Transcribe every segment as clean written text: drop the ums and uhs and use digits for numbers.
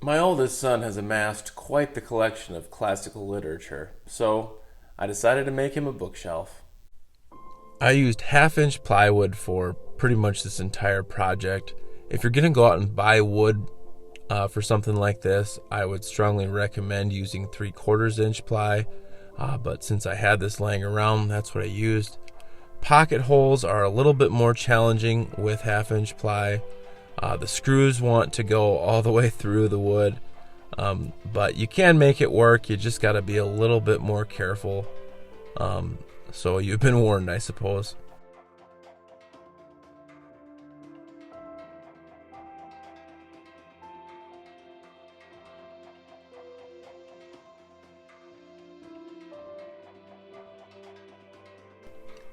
My oldest son has amassed quite the collection of classical literature, so I decided to make him a bookshelf. I used half-inch plywood for pretty much this entire project. If you're going to go out and buy wood for something like this, I would strongly recommend using 3/4 inch ply. But since I had this laying around, that's what I used. Pocket holes are a little bit more challenging with half-inch ply. The screws want to go all the way through the wood, but you can make it work. You just got to be a little bit more careful. So you've been warned, I suppose.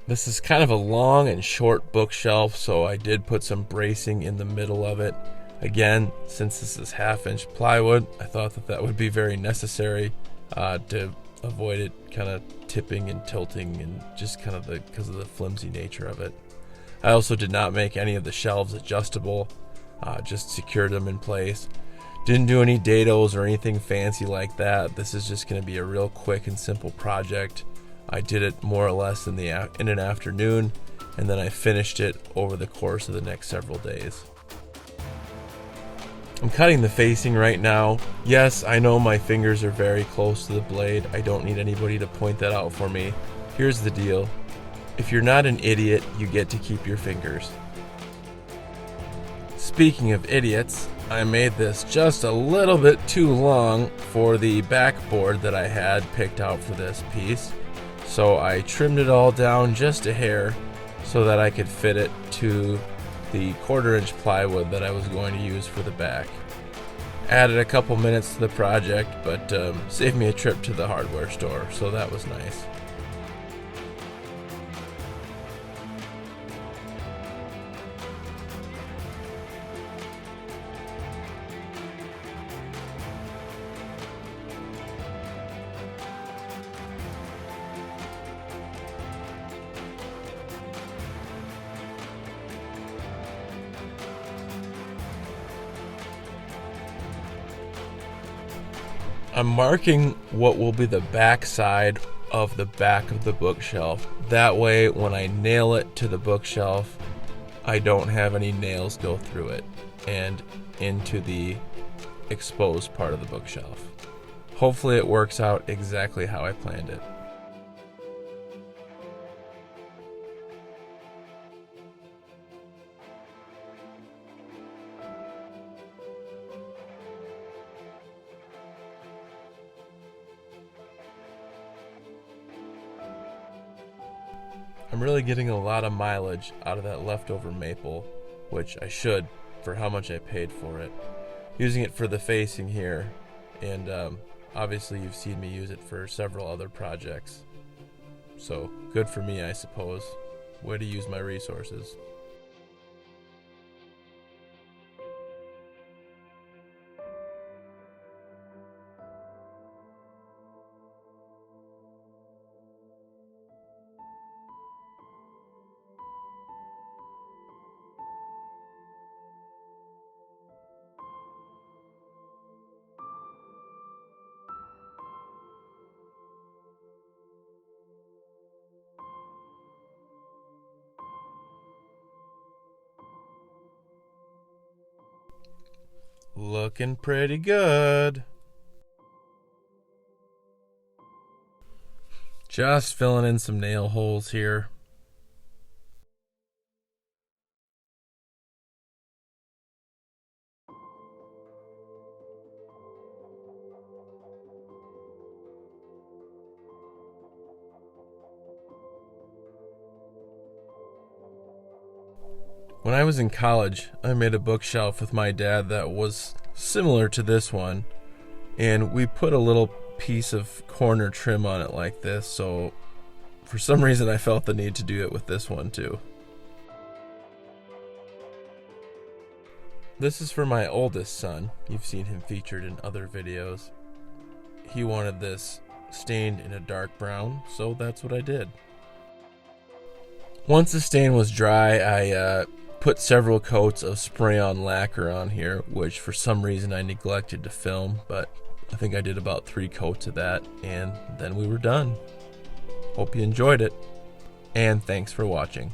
This is kind of a long and short bookshelf, so I did put some bracing in the middle of it. Again, since this is half-inch plywood, I thought that would be very necessary to avoid it kind of tipping and tilting, and just kind of because of the flimsy nature of it. I also did not make any of the shelves adjustable, just secured them in place. Didn't do any dados or anything fancy like that. This is just going to be a real quick and simple project. I did it more or less in an afternoon, and then I finished it over the course of the next several days. I'm cutting the facing right now. Yes, I know my fingers are very close to the blade. I don't need anybody to point that out for me. Here's the deal. If you're not an idiot, you get to keep your fingers. Speaking of idiots, I made this just a little bit too long for the backboard that I had picked out for this piece. So I trimmed it all down just a hair so that I could fit it to the 1/4 inch plywood that I was going to use for the back. Added a couple minutes to the project, but saved me a trip to the hardware store, so that was nice. I'm marking what will be the back side of the back of the bookshelf. That way, when I nail it to the bookshelf, I don't have any nails go through it and into the exposed part of the bookshelf. Hopefully it works out exactly how I planned it. I'm really getting a lot of mileage out of that leftover maple, which I should for how much I paid for it. Using it for the facing here, and obviously you've seen me use it for several other projects. So good for me, I suppose. Way to use my resources. Looking pretty good. Just filling in some nail holes here. When I was in college, I made a bookshelf with my dad that was similar to this one, and we put a little piece of corner trim on it like this, so for some reason I felt the need to do it with this one too. This is for my oldest son. You've seen him featured in other videos. He wanted this stained in a dark brown, so that's what I did. Once the stain was dry, I put several coats of spray-on lacquer on here, which for some reason I neglected to film, but I think I did about 3 coats of that, and then we were done. Hope you enjoyed it, and thanks for watching.